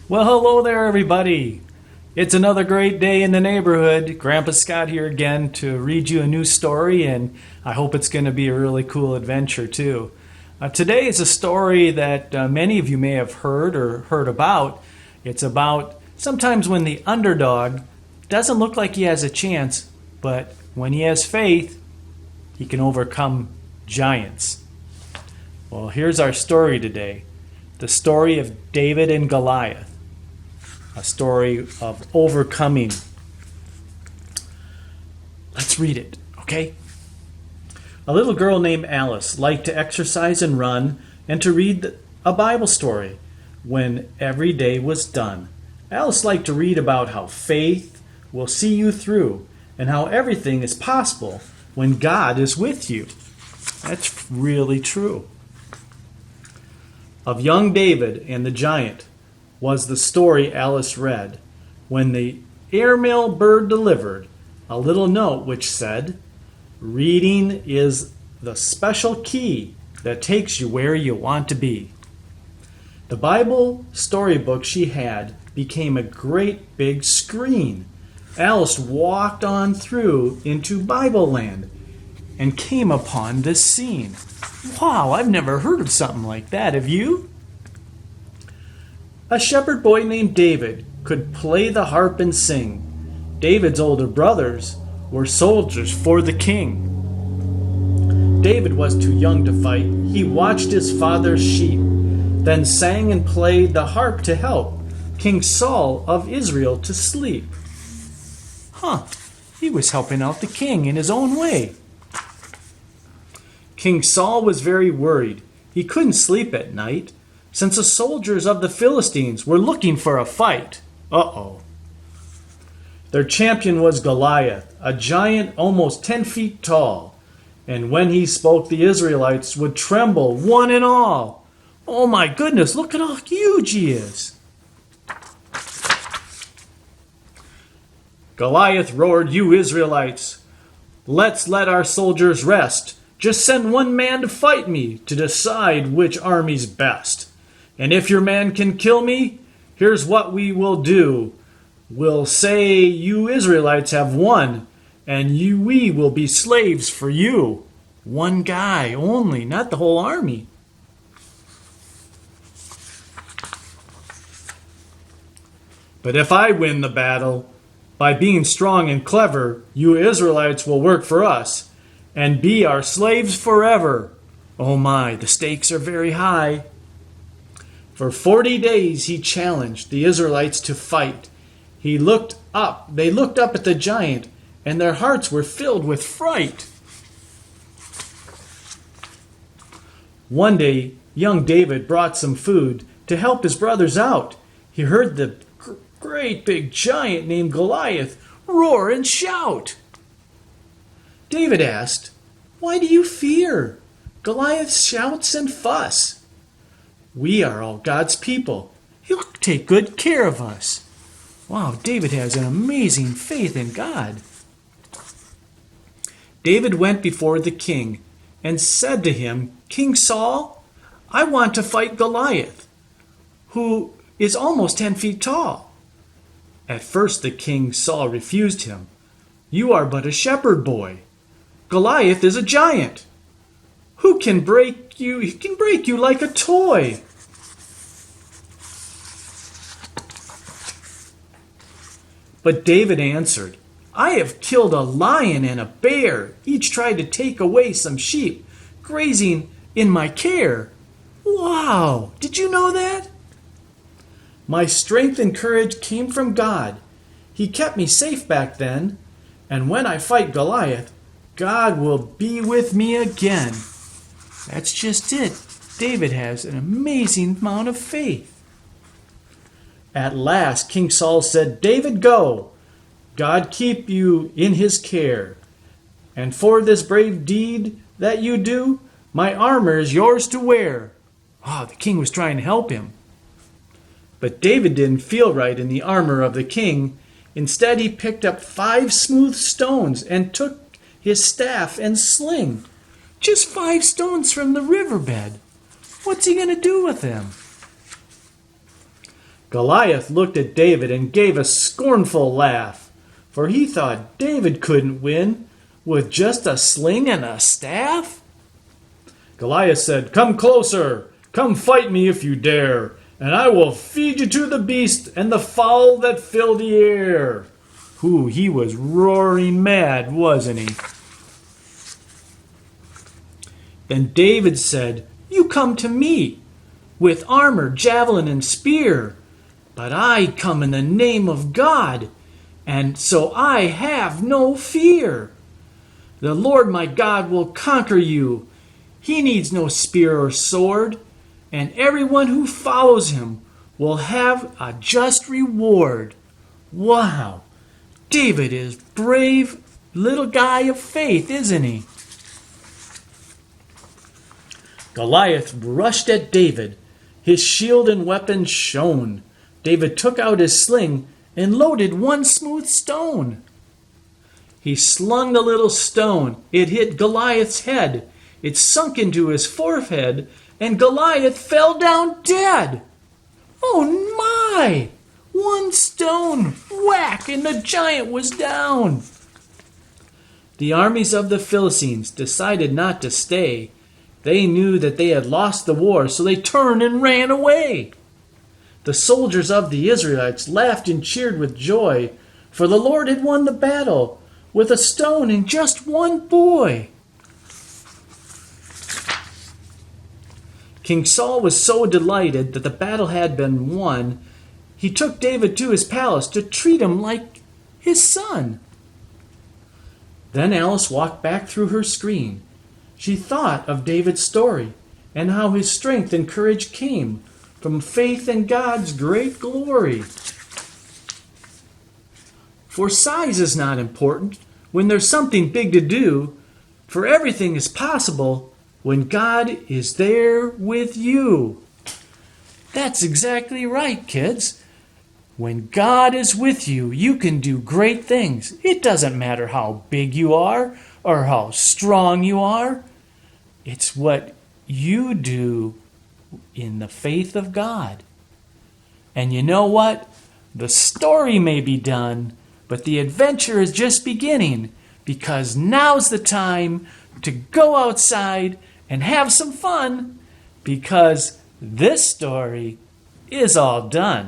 Well, hello there, everybody. It's another great day in the neighborhood. Grandpa Scott here again to read you a new story, and I hope it's going to be a really cool adventure, too. Today is a story that many of you may have heard or heard about. It's about sometimes when the underdog doesn't look like he has a chance, but when he has faith, he can overcome giants. Well, here's our story today. The story of David and Goliath. A story of overcoming. Let's read it, okay? A little girl named Alice liked to exercise and run and to read a Bible story when every day was done. Alice liked to read about how faith will see you through and how everything is possible when God is with you. That's really true. Of young David and the giant was the story Alice read when the airmail bird delivered a little note which said, "Reading is the special key that takes you where you want to be." The Bible storybook she had became a great big screen. Alice walked on through into Bible land and came upon this scene. Wow, I've never heard of something like that. Have you? A shepherd boy named David could play the harp and sing. David's older brothers were soldiers for the king. David was too young to fight. He watched his father's sheep, then sang and played the harp to help King Saul of Israel to sleep. He was helping out the king in his own way. King Saul was very worried. He couldn't sleep at night, since the soldiers of the Philistines were looking for a fight. Their champion was Goliath, a giant almost 10 feet tall, and when he spoke, the Israelites would tremble, one and all. Oh my goodness, look at how huge he is. Goliath roared, "You Israelites, let's let our soldiers rest. Just send one man to fight me to decide which army's best. And if your man can kill me, here's what we will do. We'll say you Israelites have won, and we will be slaves for you." One guy only, not the whole army. "But if I win the battle, by being strong and clever, you Israelites will work for us and be our slaves forever." Oh my, the stakes are very high. For 40 days he challenged the Israelites to fight. They looked up at the giant, and their hearts were filled with fright. One day, young David brought some food to help his brothers out. He heard the great big giant named Goliath roar and shout. David asked, "Why do you fear? Goliath shouts and fuss. We are all God's people. He'll take good care of us." Wow, David has an amazing faith in God. David went before the king and said to him, "King Saul, I want to fight Goliath, who is almost 10 feet tall." At first the king Saul refused him. "You are but a shepherd boy. Goliath is a giant. Who can break you? He can break you like a toy." But David answered, "I have killed a lion and a bear. Each tried to take away some sheep grazing in my care." Wow, did you know that? "My strength and courage came from God. He kept me safe back then. And when I fight Goliath, God will be with me again." That's just it. David has an amazing amount of faith. At last, King Saul said, "David, go. God keep you in his care. And for this brave deed that you do, my armor is yours to wear." The king was trying to help him. But David didn't feel right in the armor of the king. Instead, he picked up 5 smooth stones and took his staff and sling. Just 5 stones from the riverbed. What's he going to do with them? Goliath looked at David and gave a scornful laugh, for he thought David couldn't win with just a sling and a staff. Goliath said, "Come closer, come fight me if you dare, and I will feed you to the beast and the fowl that fill the air." Ooh, he was roaring mad, wasn't he? Then David said, "You come to me with armor, javelin, and spear, but I come in the name of God, and so I have no fear. The Lord my God will conquer you. He needs no spear or sword, and everyone who follows him will have a just reward." Wow, David is brave little guy of faith, isn't he? Goliath rushed at David. His shield and weapons shone. David took out his sling and loaded one smooth stone. He slung the little stone. It hit Goliath's head. It sunk into his forehead, and Goliath fell down dead. Oh my! One stone, whack, and the giant was down. The armies of the Philistines decided not to stay. They knew that they had lost the war, so they turned and ran away. The soldiers of the Israelites laughed and cheered with joy, for the Lord had won the battle with a stone and just one boy. King Saul was so delighted that the battle had been won, he took David to his palace to treat him like his son. Then Alice walked back through her screen. She thought of David's story and how his strength and courage came from faith in God's great glory. For size is not important when there's something big to do, for everything is possible when God is there with you. That's exactly right, kids. When God is with you, you can do great things. It doesn't matter how big you are or how strong you are. It's what you do in the faith of God. And you know what? The story may be done, but the adventure is just beginning, because now's the time to go outside and have some fun, because this story is all done.